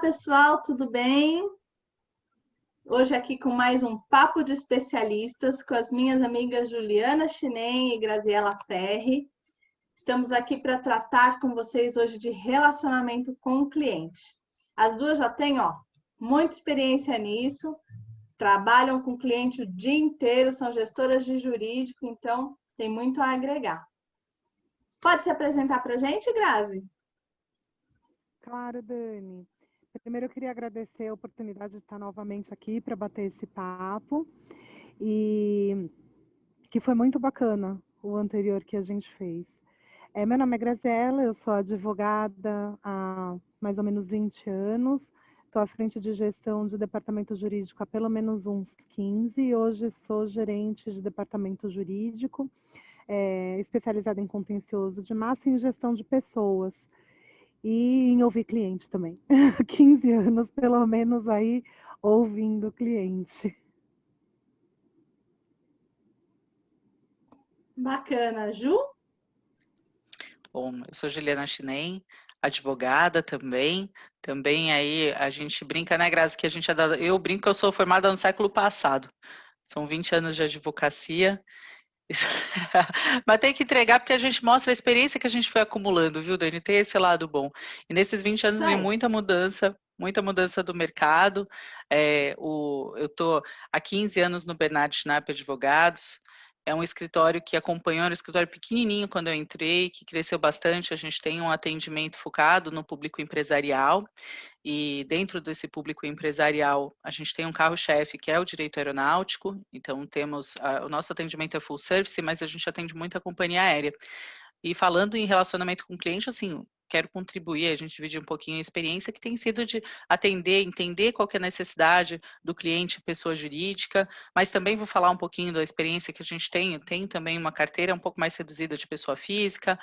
Pessoal, tudo bem? Hoje aqui com mais um Papo de Especialistas com as minhas amigas Juliana Chinem e Graziela Ferri. Estamos aqui para tratar com vocês hoje de relacionamento com o cliente. As duas já têm, muita experiência nisso, trabalham com o cliente o dia inteiro, são gestoras de jurídico, então tem muito a agregar. Pode se apresentar para a gente, Grazi? Claro, Dani. Primeiro eu queria agradecer a oportunidade de estar novamente aqui para bater esse papo e que foi muito bacana o anterior que a gente fez. Meu nome é Graziela, eu sou advogada há mais ou menos 20 anos, estou à frente de gestão de departamento jurídico há pelo menos uns 15 e hoje sou gerente de departamento jurídico, especializada em contencioso de massa e em gestão de pessoas. E em ouvir cliente também. 15 anos, pelo menos, aí ouvindo cliente. Bacana. Ju? Bom, eu sou Juliana Chinem, advogada também. Também aí a gente brinca, né, Grazi, que a gente eu brinco que eu sou formada no século passado. São 20 anos de advocacia. Mas tem que entregar porque a gente mostra a experiência que a gente foi acumulando, viu, Dani? Tem esse lado bom. E nesses 20 anos vi muita mudança do mercado. Eu estou há 15 anos no Bernard Schnapp Advogados. É um escritório que acompanhou, era um escritório pequenininho quando eu entrei, que cresceu bastante. A gente tem um atendimento focado no público empresarial. E dentro desse público empresarial, a gente tem um carro-chefe, que é o direito aeronáutico. Então, o nosso atendimento é full service, mas a gente atende muita companhia aérea. E falando em relacionamento com o cliente, assim, quero contribuir, a gente dividir um pouquinho a experiência que tem sido de atender, entender qual que é a necessidade do cliente, pessoa jurídica, mas também vou falar um pouquinho da experiência que a gente tem. Eu tenho também uma carteira um pouco mais reduzida de pessoa física,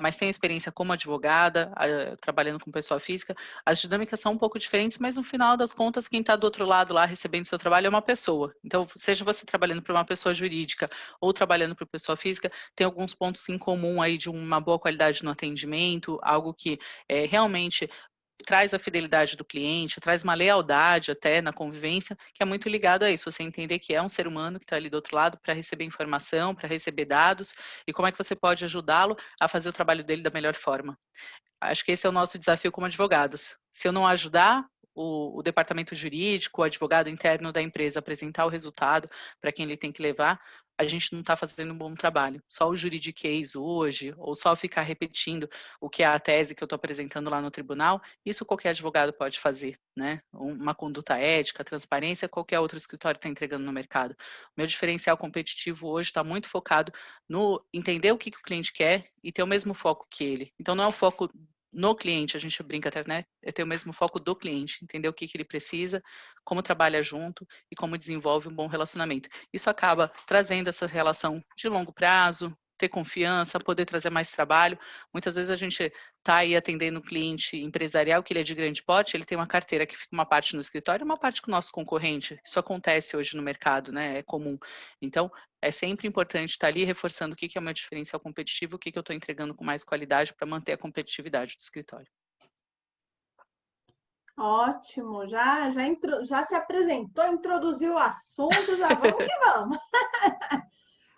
mas tenho experiência como advogada, trabalhando com pessoa física. As dinâmicas são um pouco diferentes, mas no final das contas, quem está do outro lado lá recebendo seu trabalho é uma pessoa. Então, seja você trabalhando para uma pessoa jurídica ou trabalhando para pessoa física, tem alguns pontos em comum aí de uma boa qualidade no atendimento, algo que realmente traz a fidelidade do cliente, traz uma lealdade até na convivência, que é muito ligado a isso, você entender que é um ser humano que está ali do outro lado para receber informação, para receber dados, e como é que você pode ajudá-lo a fazer o trabalho dele da melhor forma. Acho que esse é o nosso desafio como advogados. Se eu não ajudar o departamento jurídico, o advogado interno da empresa a apresentar o resultado para quem ele tem que levar, a gente não está fazendo um bom trabalho. Só o juridiquês hoje, ou só ficar repetindo o que é a tese que eu estou apresentando lá no tribunal, isso qualquer advogado pode fazer, né? Uma conduta ética, transparência, qualquer outro escritório está entregando no mercado. O meu diferencial competitivo hoje está muito focado no entender o que o cliente quer e ter o mesmo foco que ele. Então, não é o foco no cliente, a gente brinca até, né? É ter o mesmo foco do cliente, entender o que ele precisa, como trabalha junto e como desenvolve um bom relacionamento. Isso acaba trazendo essa relação de longo prazo, ter confiança, poder trazer mais trabalho. Muitas vezes a gente está aí atendendo um cliente empresarial que ele é de grande porte, ele tem uma carteira que fica uma parte no escritório e uma parte com o nosso concorrente. Isso acontece hoje no mercado, né? É comum. Então, é sempre importante estar ali reforçando o que é o meu diferencial competitivo, o que eu estou entregando com mais qualidade para manter a competitividade do escritório. Ótimo, já se apresentou, introduziu o assunto, já vamos que vamos.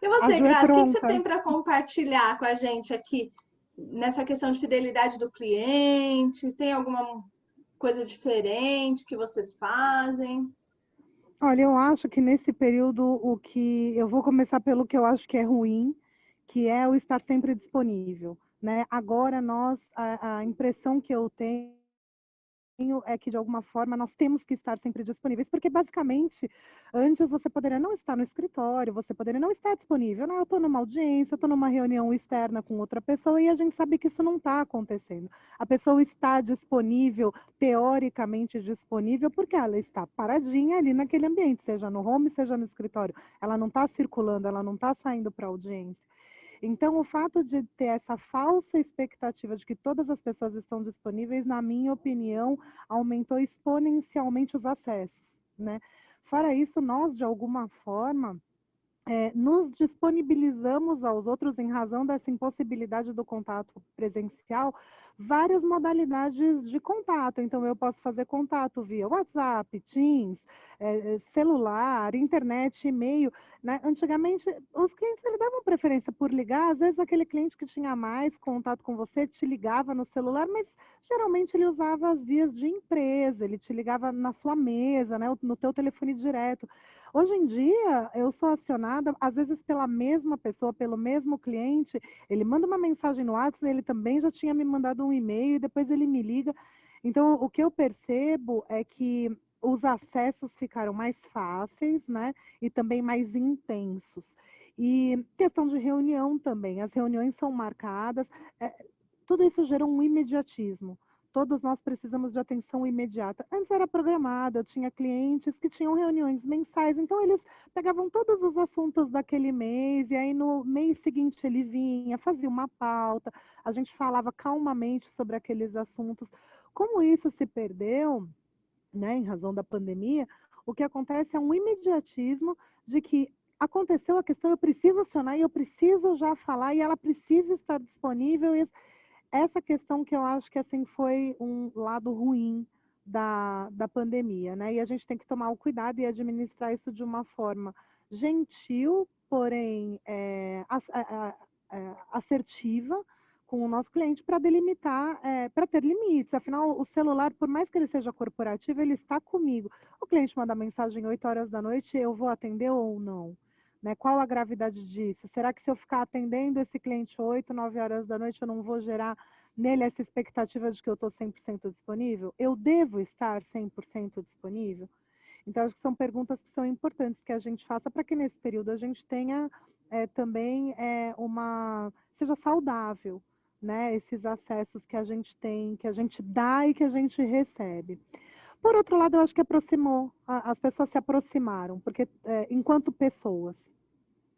E você, Grazi, o que você tem para compartilhar com a gente aqui nessa questão de fidelidade do cliente? Tem alguma coisa diferente que vocês fazem? Olha, eu acho que nesse período eu vou começar pelo que eu acho que é ruim, que é o estar sempre disponível, né? Agora a impressão que eu tenho é que, de alguma forma, nós temos que estar sempre disponíveis, porque, basicamente, antes você poderia não estar no escritório, você poderia não estar disponível, né? Eu estou numa audiência, estou numa reunião externa com outra pessoa e a gente sabe que isso não está acontecendo. A pessoa está disponível, teoricamente disponível, porque ela está paradinha ali naquele ambiente, seja no home, seja no escritório. Ela não está circulando, ela não está saindo para audiência. Então, o fato de ter essa falsa expectativa de que todas as pessoas estão disponíveis, na minha opinião, aumentou exponencialmente os acessos, né? Fora isso, nós, de alguma forma, nos disponibilizamos aos outros, em razão dessa impossibilidade do contato presencial, várias modalidades de contato. Então, eu posso fazer contato via WhatsApp, Teams, celular, internet, e-mail, né? Antigamente, os clientes eles davam preferência por ligar. Às vezes, aquele cliente que tinha mais contato com você te ligava no celular, mas geralmente ele usava as vias de empresa, ele te ligava na sua mesa, né? No teu telefone direto. Hoje em dia, eu sou acionada, às vezes, pela mesma pessoa, pelo mesmo cliente. Ele manda uma mensagem no WhatsApp, ele também já tinha me mandado um e-mail e depois ele me liga. Então, o que eu percebo é que os acessos ficaram mais fáceis, né? E também mais intensos. E questão de reunião também. As reuniões são marcadas. Tudo isso gera um imediatismo. Todos nós precisamos de atenção imediata. Antes era programada, eu tinha clientes que tinham reuniões mensais, então eles pegavam todos os assuntos daquele mês, e aí no mês seguinte ele vinha, fazia uma pauta, a gente falava calmamente sobre aqueles assuntos. Como isso se perdeu, né, em razão da pandemia, o que acontece é um imediatismo de que aconteceu a questão, eu preciso acionar e eu preciso já falar, e ela precisa estar disponível. E essa questão que eu acho que assim foi um lado ruim da pandemia, né? E a gente tem que tomar o cuidado e administrar isso de uma forma gentil, porém assertiva com o nosso cliente para delimitar, para ter limites. Afinal, o celular, por mais que ele seja corporativo, ele está comigo. O cliente manda mensagem 8 horas da noite, eu vou atender ou não? Né? Qual a gravidade disso? Será que se eu ficar atendendo esse cliente 8, 9 horas da noite, eu não vou gerar nele essa expectativa de que eu estou 100% disponível? Eu devo estar 100% disponível? Então, acho que são perguntas que são importantes que a gente faça para que nesse período a gente tenha também seja saudável, né? Esses acessos que a gente tem, que a gente dá e que a gente recebe. Por outro lado, eu acho que aproximou, as pessoas se aproximaram, porque enquanto pessoas,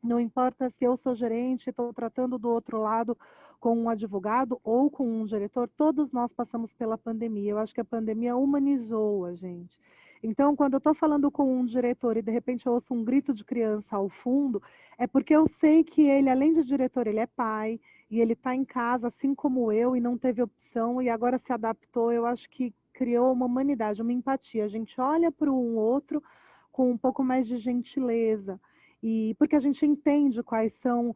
não importa se eu sou gerente, estou tratando do outro lado com um advogado ou com um diretor, todos nós passamos pela pandemia. Eu acho que a pandemia humanizou a gente. Então, quando eu estou falando com um diretor e de repente eu ouço um grito de criança ao fundo, é porque eu sei que ele, além de diretor, ele é pai e ele está em casa, assim como eu, e não teve opção e agora se adaptou. Eu acho que criou uma humanidade, uma empatia. A gente olha para um outro com um pouco mais de gentileza. E porque a gente entende quais são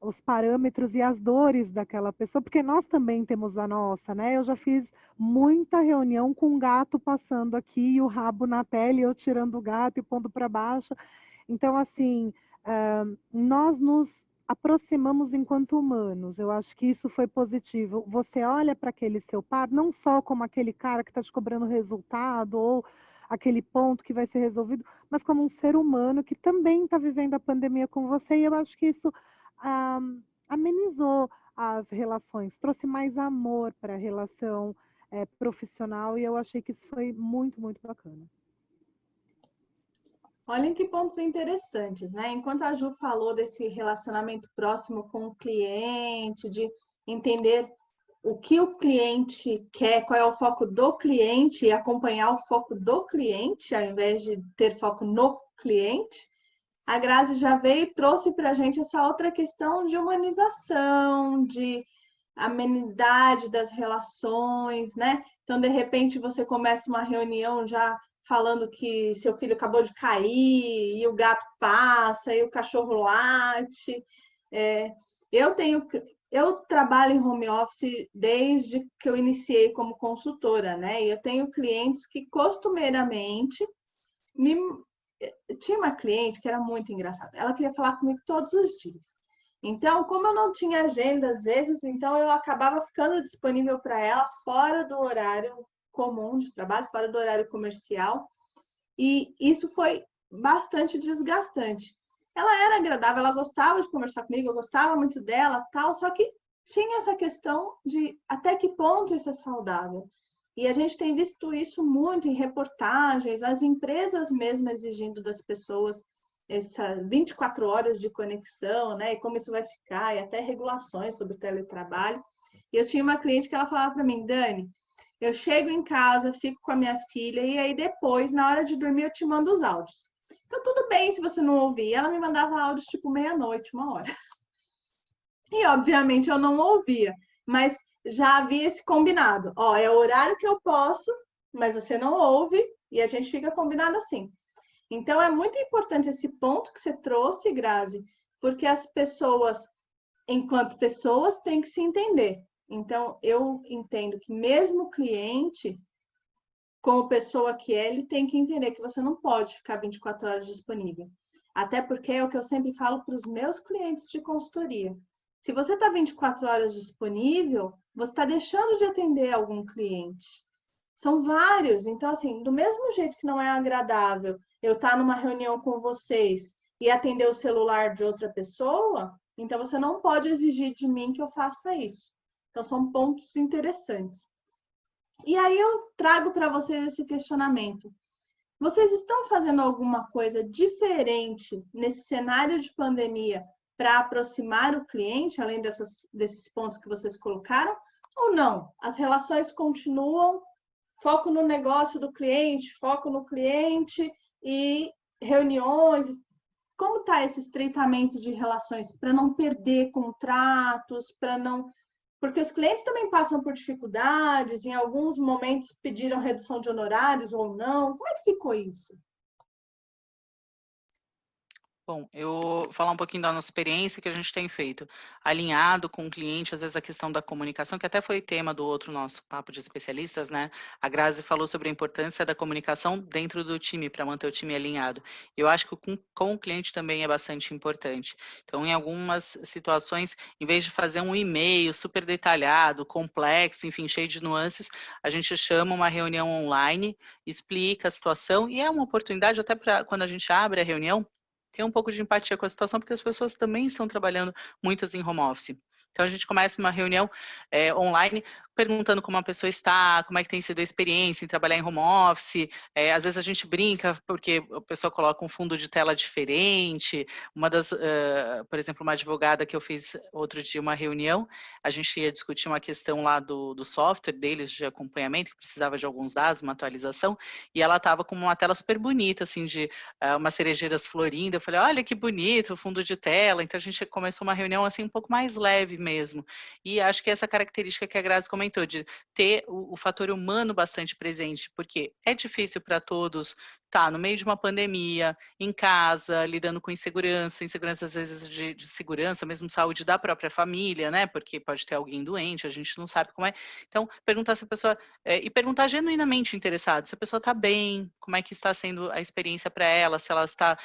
os parâmetros e as dores daquela pessoa, porque nós também temos a nossa, né? Eu já fiz muita reunião com um gato passando aqui, e o rabo na tela, e eu tirando o gato e pondo para baixo. Então, assim, nós nos aproximamos enquanto humanos. Eu acho que isso foi positivo. Você olha para aquele seu par, não só como aquele cara que está te cobrando resultado, ou aquele ponto que vai ser resolvido, mas como um ser humano que também está vivendo a pandemia com você, e eu acho que isso amenizou as relações, trouxe mais amor para a relação profissional, e eu achei que isso foi muito, muito bacana. Olhem que pontos interessantes, né? Enquanto a Ju falou desse relacionamento próximo com o cliente, de entender o que o cliente quer, qual é o foco do cliente e acompanhar o foco do cliente, ao invés de ter foco no cliente, a Grazi já veio e trouxe para a gente essa outra questão de humanização, de amenidade das relações, né? Então, de repente, você começa uma reunião já falando que seu filho acabou de cair, e o gato passa, e o cachorro late. Eu trabalho em home office desde que eu iniciei como consultora, né? E eu tenho clientes que costumeiramente tinha uma cliente que era muito engraçada. Ela queria falar comigo todos os dias. Então, como eu não tinha agenda às vezes, então eu acabava ficando disponível para ela fora do horário comum de trabalho, fora do horário comercial. E isso foi bastante desgastante. Ela era agradável, ela gostava de conversar comigo, eu gostava muito dela, tal, só que tinha essa questão de até que ponto isso é saudável. E a gente tem visto isso muito em reportagens, as empresas mesmo exigindo das pessoas essas 24 horas de conexão, né? E como isso vai ficar, e até regulações sobre teletrabalho. E eu tinha uma cliente que ela falava para mim, Dani, eu chego em casa, fico com a minha filha, e aí depois, na hora de dormir, eu te mando os áudios. Então, tudo bem se você não ouvir. Ela me mandava áudios tipo meia-noite, 1 hora. E, obviamente, eu não ouvia. Mas já havia esse combinado. Ó, é o horário que eu posso, mas você não ouve. E a gente fica combinado assim. Então, é muito importante esse ponto que você trouxe, Grazi, porque as pessoas, enquanto pessoas, têm que se entender. Então, eu entendo que mesmo o cliente, como pessoa que é, ele tem que entender que você não pode ficar 24 horas disponível. Até porque é o que eu sempre falo para os meus clientes de consultoria. Se você está 24 horas disponível, você está deixando de atender algum cliente. São vários. Então, assim, do mesmo jeito que não é agradável eu estar numa reunião com vocês e atender o celular de outra pessoa, então você não pode exigir de mim que eu faça isso. Então, são pontos interessantes. E aí eu trago para vocês esse questionamento. Vocês estão fazendo alguma coisa diferente nesse cenário de pandemia para aproximar o cliente, além desses pontos que vocês colocaram? Ou não? As relações continuam, foco no negócio do cliente, foco no cliente e reuniões. Como está esse estreitamento de relações para não perder contratos, para não. Porque os clientes também passam por dificuldades, em alguns momentos pediram redução de honorários ou não. Como é que ficou isso? Bom, eu vou falar um pouquinho da nossa experiência que a gente tem feito, alinhado com o cliente, às vezes a questão da comunicação, que até foi tema do outro nosso papo de especialistas, né? A Grazi falou sobre a importância da comunicação dentro do time, para manter o time alinhado. Eu acho que com o cliente também é bastante importante. Então, em algumas situações, em vez de fazer um e-mail super detalhado, complexo, enfim, cheio de nuances, a gente chama uma reunião online, explica a situação, e é uma oportunidade até para quando a gente abre a reunião, ter um pouco de empatia com a situação, porque as pessoas também estão trabalhando, muitas em home office. Então, a gente começa uma reunião online, perguntando como a pessoa está, como é que tem sido a experiência em trabalhar em home office. Às vezes a gente brinca, porque a pessoa coloca um fundo de tela diferente. Por exemplo, uma advogada que eu fiz outro dia uma reunião, a gente ia discutir uma questão lá do software deles de acompanhamento, que precisava de alguns dados, uma atualização, e ela estava com uma tela super bonita, assim, de umas cerejeiras florindo. Eu falei, olha que bonito o fundo de tela. Então a gente começou uma reunião assim um pouco mais leve mesmo. E acho que essa característica que a Grazi comentou, de ter o fator humano bastante presente, porque é difícil para todos estar no meio de uma pandemia, em casa, lidando com insegurança às vezes de segurança, mesmo saúde da própria família, né? Porque pode ter alguém doente, a gente não sabe como é. Então, perguntar se a pessoa, e perguntar genuinamente interessado, se a pessoa está bem, como é que está sendo a experiência para ela, se ela está,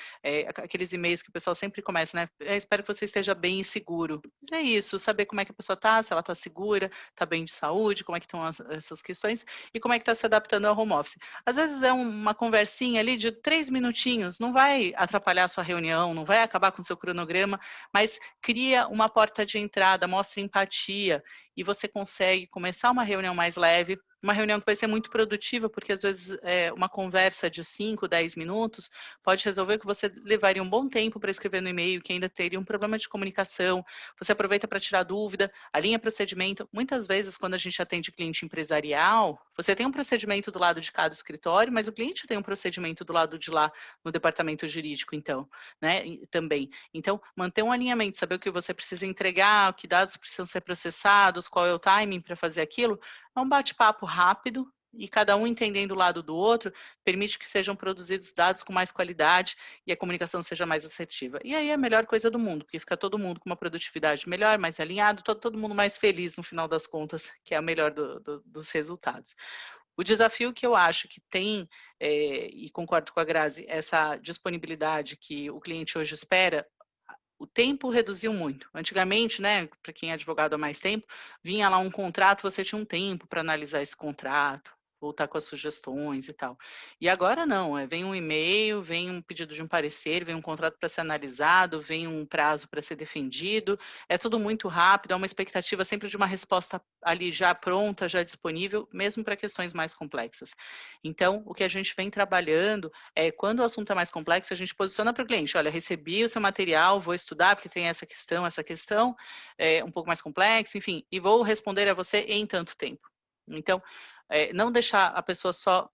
aqueles e-mails que o pessoal sempre começa, né? Espero que você esteja bem e seguro. Mas é isso, saber como é que a pessoa está, se ela está segura, está bem de saúde, como é que estão essas questões e como é que está se adaptando ao home office. Às vezes é uma conversinha ali de 3 minutinhos, não vai atrapalhar a sua reunião, não vai acabar com o seu cronograma, mas cria uma porta de entrada, mostra empatia e você consegue começar uma reunião mais leve, uma reunião que vai ser muito produtiva, porque às vezes uma conversa de 5, 10 minutos pode resolver que você levaria um bom tempo para escrever no e-mail, que ainda teria um problema de comunicação, você aproveita para tirar dúvida, alinha procedimento. Muitas vezes, quando a gente atende cliente empresarial, você tem um procedimento do lado de cada escritório, mas o cliente tem um procedimento do lado de lá, no departamento jurídico, então, né, também. Então, manter um alinhamento, saber o que você precisa entregar, que dados precisam ser processados, qual é o timing para fazer aquilo, é um bate-papo rápido e cada um entendendo o lado do outro, permite que sejam produzidos dados com mais qualidade e a comunicação seja mais assertiva. E aí é a melhor coisa do mundo, porque fica todo mundo com uma produtividade melhor, mais alinhado, todo mundo mais feliz no final das contas, que é a melhor dos resultados. O desafio que eu acho que tem, e concordo com a Grazi, essa disponibilidade que o cliente hoje espera, o tempo reduziu muito. Antigamente, né, para quem é advogado há mais tempo, vinha lá um contrato, você tinha um tempo para analisar esse contrato, voltar com as sugestões e tal. E agora não, vem um e-mail, vem um pedido de um parecer, vem um contrato para ser analisado, vem um prazo para ser defendido, é tudo muito rápido, há uma expectativa sempre de uma resposta ali já pronta, já disponível, mesmo para questões mais complexas. Então, o que a gente vem trabalhando quando o assunto é mais complexo, a gente posiciona para o cliente, olha, recebi o seu material, vou estudar, porque tem essa questão um pouco mais complexa, enfim, e vou responder a você em tanto tempo. Então, não deixar a pessoa só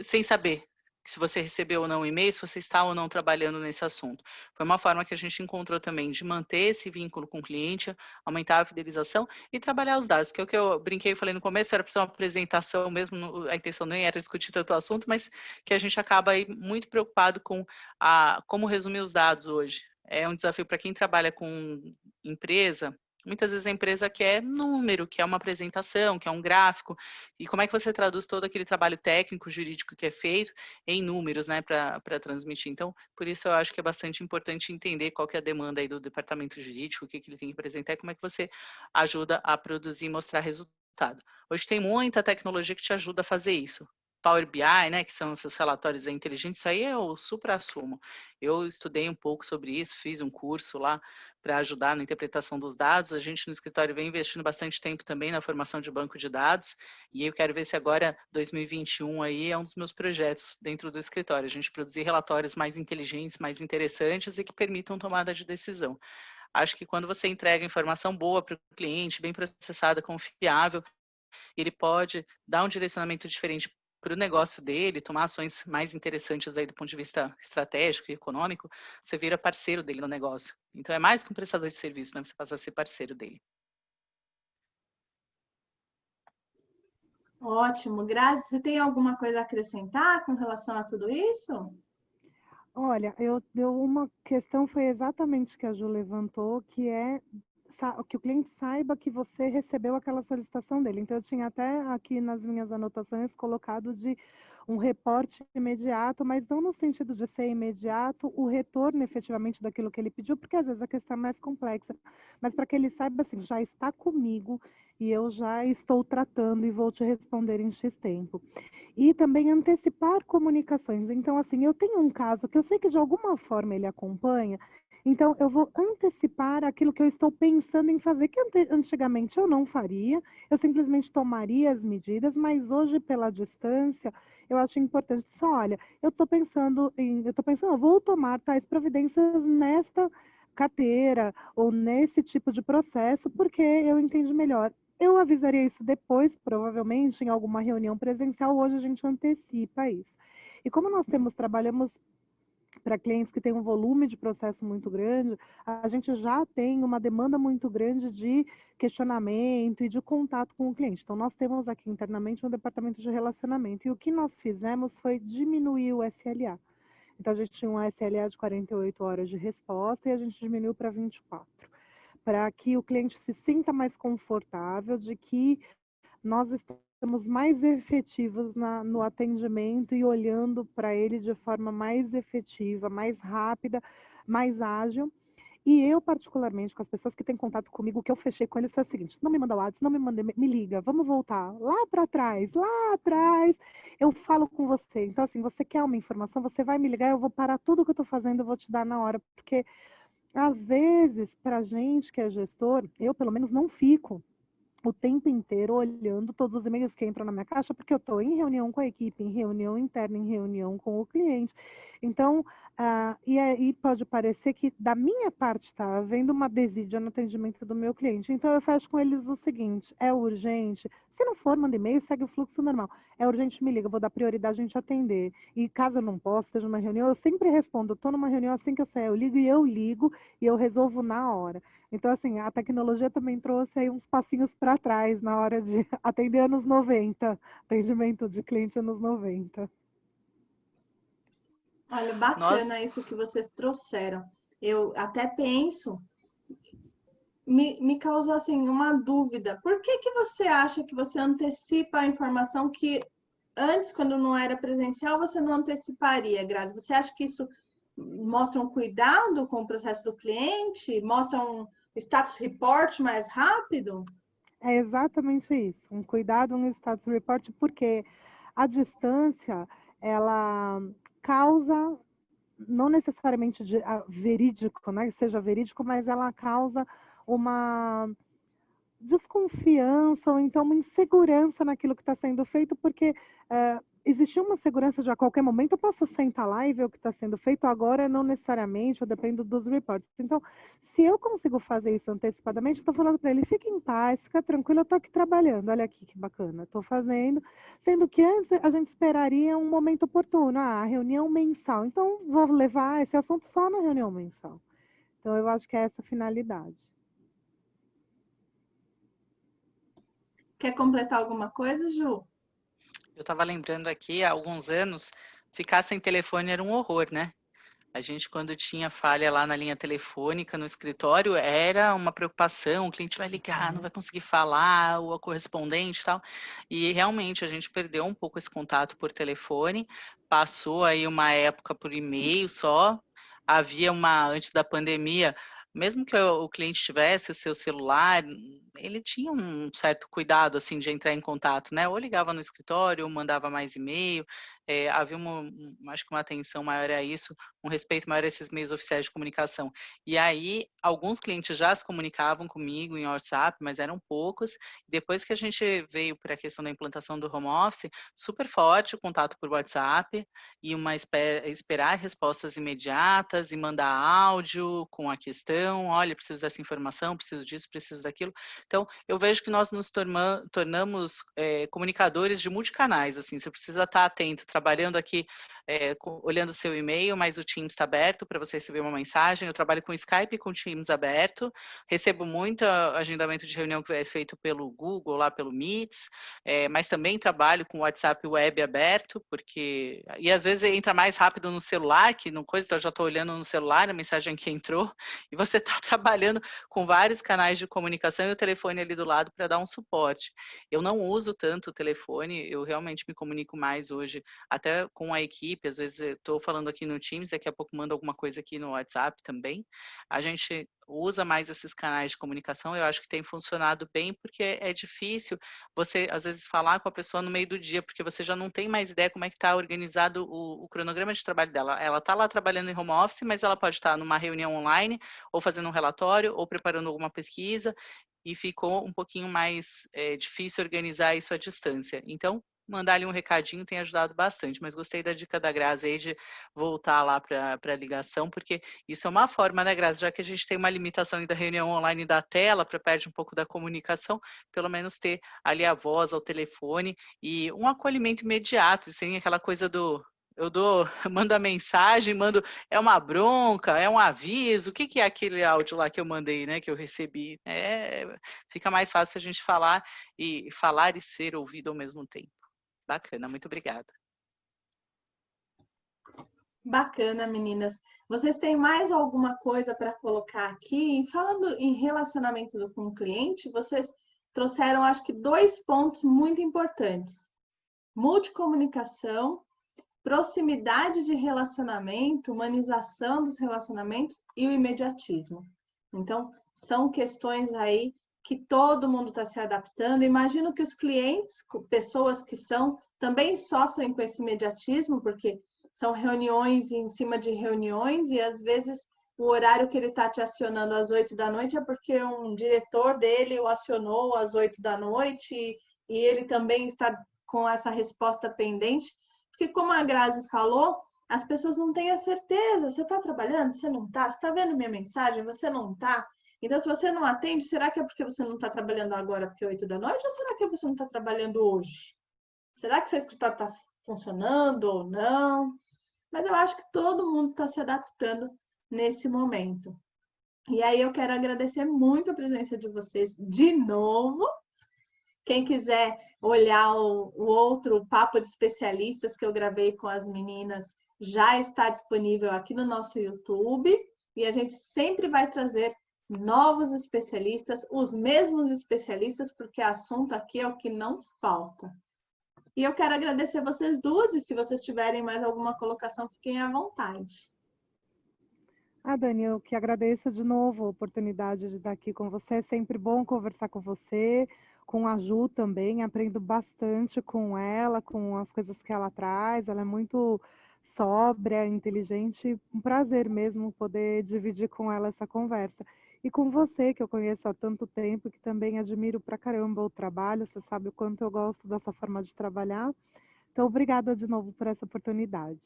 sem saber, se você recebeu ou não o e-mail, se você está ou não trabalhando nesse assunto. Foi uma forma que a gente encontrou também de manter esse vínculo com o cliente, aumentar a fidelização e trabalhar os dados, que é o que eu brinquei e falei no começo, era para ser uma apresentação mesmo, a intenção nem era discutir tanto o assunto, mas que a gente acaba aí muito preocupado com como resumir os dados hoje. É um desafio para quem trabalha com empresa. Muitas vezes a empresa quer número, quer uma apresentação, quer um gráfico, e como é que você traduz todo aquele trabalho técnico, jurídico que é feito em números, né, para transmitir. Então, por isso eu acho que é bastante importante entender qual que é a demanda aí do departamento jurídico, o que ele tem que apresentar e como é que você ajuda a produzir e mostrar resultado. Hoje tem muita tecnologia que te ajuda a fazer isso. Power BI, né, que são esses relatórios inteligentes, isso aí é o supra-sumo. Eu estudei um pouco sobre isso, fiz um curso lá para ajudar na interpretação dos dados. A gente no escritório vem investindo bastante tempo também na formação de banco de dados, e eu quero ver se agora, 2021, aí é um dos meus projetos dentro do escritório, a gente produzir relatórios mais inteligentes, mais interessantes e que permitam tomada de decisão. Acho que quando você entrega informação boa para o cliente, bem processada, confiável, ele pode dar um direcionamento diferente para o negócio dele, tomar ações mais interessantes aí do ponto de vista estratégico e econômico, você vira parceiro dele no negócio. Então é mais que um prestador de serviço, né? Você passa a ser parceiro dele. Ótimo. Grazi, você tem alguma coisa a acrescentar com relação a tudo isso? Olha, uma questão foi exatamente que a Ju levantou, que é que o cliente saiba que você recebeu aquela solicitação dele. Então, eu tinha até aqui nas minhas anotações colocado de um reporte imediato, mas não no sentido de ser imediato o retorno efetivamente daquilo que ele pediu, porque às vezes a questão é mais complexa, mas para que ele saiba assim, já está comigo e eu já estou tratando e vou te responder em X tempo. E também antecipar comunicações. Então, assim, eu tenho um caso que eu sei que de alguma forma ele acompanha, então eu vou antecipar aquilo que eu estou pensando em fazer, que antigamente eu não faria, eu simplesmente tomaria as medidas, mas hoje, pela distância, eu acho importante. Só, olha, eu vou tomar tais providências nesta carteira ou nesse tipo de processo, porque eu entendi melhor. Eu avisaria isso depois, provavelmente, em alguma reunião presencial. Hoje a gente antecipa isso. E como trabalhamos para clientes que têm um volume de processo muito grande, a gente já tem uma demanda muito grande de questionamento e de contato com o cliente. Então, nós temos aqui internamente um departamento de relacionamento. E o que nós fizemos foi diminuir o SLA. Então, a gente tinha um SLA de 48 horas de resposta e a gente diminuiu para 24, para que o cliente se sinta mais confortável de que nós estamos mais efetivos no atendimento e olhando para ele de forma mais efetiva, mais rápida, mais ágil. E eu, particularmente, com as pessoas que têm contato comigo, o que eu fechei com eles foi o seguinte: não me manda WhatsApp, não me manda, me liga, vamos voltar lá para trás, eu falo com você. Então, assim, você quer uma informação, você vai me ligar, eu vou parar tudo o que eu estou fazendo, eu vou te dar na hora, porque às vezes, para a gente que é gestor, eu pelo menos não fico o tempo inteiro olhando todos os e-mails que entram na minha caixa, porque eu estou em reunião com a equipe, em reunião interna, em reunião com o cliente. Então, e aí pode parecer que da minha parte está havendo uma desídia no atendimento do meu cliente. Então, eu fecho com eles o seguinte: é urgente. Se não for, manda e-mail, segue o fluxo normal. É urgente, me liga, eu vou dar prioridade a gente atender. E caso eu não possa, esteja numa reunião, eu sempre respondo. Estou numa reunião, assim que eu sair, eu ligo e eu resolvo na hora. Então, assim, a tecnologia também trouxe aí uns passinhos para trás na hora de atender anos 90, atendimento de cliente anos 90. Olha, Nós, bacana isso que vocês trouxeram. Eu até penso, me causou assim uma dúvida. Por que que você acha que você antecipa a informação que antes, quando não era presencial, você não anteciparia, Grazi? Você acha que isso mostra um cuidado com o processo do cliente? Mostra um status report mais rápido? É exatamente isso, um cuidado no status report, porque a distância, ela causa, não necessariamente verídico, né, que seja verídico, mas ela causa uma desconfiança ou então uma insegurança naquilo que está sendo feito, porque existir uma segurança de a qualquer momento eu posso sentar lá e ver o que está sendo feito. Agora, não necessariamente, eu dependo dos reports. Então, se eu consigo fazer isso antecipadamente, eu estou falando para ele, fique em paz, fica tranquilo, eu estou aqui trabalhando, olha aqui que bacana, estou fazendo. Sendo que antes a gente esperaria um momento oportuno, a reunião mensal. Então, vou levar esse assunto só na reunião mensal. Então, eu acho que é essa a finalidade. Quer completar alguma coisa, Ju? Eu estava lembrando aqui, há alguns anos, ficar sem telefone era um horror, né? A gente, quando tinha falha lá na linha telefônica, no escritório, era uma preocupação, o cliente vai ligar, não vai conseguir falar, o correspondente e tal. E realmente a gente perdeu um pouco esse contato por telefone, passou aí uma época por e-mail só, havia antes da pandemia, mesmo que o cliente tivesse o seu celular, ele tinha um certo cuidado, assim, de entrar em contato, né? Ou ligava no escritório, ou mandava mais e-mail, havia acho que uma atenção maior a isso, um respeito maior a esses meios oficiais de comunicação. E aí, alguns clientes já se comunicavam comigo em WhatsApp, mas eram poucos. Depois que a gente veio para a questão da implantação do home office, super forte o contato por WhatsApp e esperar respostas imediatas e mandar áudio com a questão, olha, preciso dessa informação, preciso disso, preciso daquilo. Então, eu vejo que nós nos tornamos comunicadores de multicanais, assim, você precisa estar atento, trabalhando aqui, olhando o seu e-mail, mas o Teams está aberto para você receber uma mensagem. Eu trabalho com Skype e com Teams aberto, recebo muito agendamento de reunião que é feito pelo Google, lá pelo Meets, mas também trabalho com o WhatsApp web aberto, e às vezes entra mais rápido no celular, que não coisa, então eu já estou olhando no celular a mensagem que entrou, e você está trabalhando com vários canais de comunicação e o telefone ali do lado para dar um suporte. Eu não uso tanto o telefone, eu realmente me comunico mais hoje, até com a equipe, às vezes eu estou falando aqui no Teams, daqui a pouco mando alguma coisa aqui no WhatsApp também. A gente usa mais esses canais de comunicação, eu acho que tem funcionado bem, porque é difícil você, às vezes, falar com a pessoa no meio do dia, porque você já não tem mais ideia como é que está organizado o cronograma de trabalho dela. Ela está lá trabalhando em home office, mas ela pode estar numa reunião online, ou fazendo um relatório, ou preparando alguma pesquisa, e ficou um pouquinho mais difícil organizar isso à distância. Então, mandar ali um recadinho tem ajudado bastante, mas gostei da dica da Grazi aí de voltar lá para a ligação, porque isso é uma forma, né, Grazi, já que a gente tem uma limitação da reunião online da tela, para perde um pouco da comunicação, pelo menos ter ali a voz ao telefone e um acolhimento imediato, sem aquela coisa mando a mensagem, é uma bronca, é um aviso, o que é aquele áudio lá que eu mandei, né, que eu recebi? Fica mais fácil a gente falar e ser ouvido ao mesmo tempo. Bacana, muito obrigada. Bacana, meninas. Vocês têm mais alguma coisa para colocar aqui? Falando em relacionamento com o cliente, vocês trouxeram, acho que, 2 pontos muito importantes: multicomunicação, proximidade de relacionamento, humanização dos relacionamentos e o imediatismo. Então, são questões aí que todo mundo está se adaptando. Imagino que os clientes, pessoas que também sofrem com esse imediatismo, porque são reuniões em cima de reuniões e às vezes o horário que ele está te acionando às 8 da noite é porque um diretor dele o acionou às 8 da noite e ele também está com essa resposta pendente. Porque, como a Grazi falou, as pessoas não têm a certeza. Você está trabalhando? Você não está? Você está vendo minha mensagem? Você não está? Então, se você não atende, será que é porque você não está trabalhando agora porque é 8 da noite? Ou será que você não está trabalhando hoje? Será que seu escritório está funcionando ou não? Mas eu acho que todo mundo está se adaptando nesse momento. E aí eu quero agradecer muito a presença de vocês de novo. Quem quiser olhar o outro papo de especialistas que eu gravei com as meninas, já está disponível aqui no nosso YouTube. E a gente sempre vai trazer novos especialistas, os mesmos especialistas, porque assunto aqui é o que não falta. E eu quero agradecer vocês duas, e se vocês tiverem mais alguma colocação, fiquem à vontade. Dani, eu que agradeço de novo a oportunidade de estar aqui com você. É sempre bom conversar com você, com a Ju também. Aprendo bastante com ela, com as coisas que ela traz. Ela é muito sóbria, inteligente. Um prazer mesmo poder dividir com ela essa conversa. E com você, que eu conheço há tanto tempo, que também admiro pra caramba o trabalho. Você sabe o quanto eu gosto dessa forma de trabalhar. Então, obrigada de novo por essa oportunidade.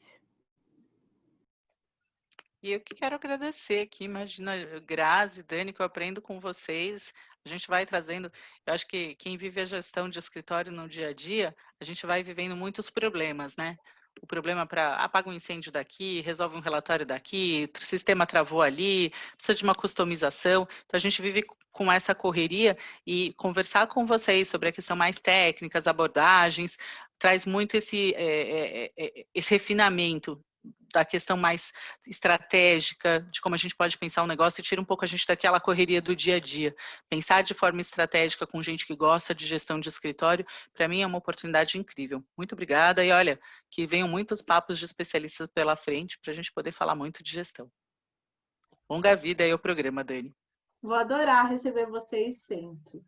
E eu que quero agradecer aqui, imagina, Grazi, Dani, que eu aprendo com vocês, a gente vai trazendo, eu acho que quem vive a gestão de escritório no dia a dia, a gente vai vivendo muitos problemas, né? O problema para apaga um incêndio daqui, resolve um relatório daqui, o sistema travou ali, precisa de uma customização. Então a gente vive com essa correria e conversar com vocês sobre a questão mais técnica, as abordagens, traz muito esse refinamento da questão mais estratégica, de como a gente pode pensar um negócio e tira um pouco a gente daquela correria do dia a dia. Pensar de forma estratégica com gente que gosta de gestão de escritório, para mim é uma oportunidade incrível. Muito obrigada e olha, que venham muitos papos de especialistas pela frente para a gente poder falar muito de gestão. Longa vida aí ao programa, Dani. Vou adorar receber vocês sempre.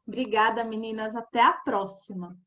Obrigada, meninas. Até a próxima.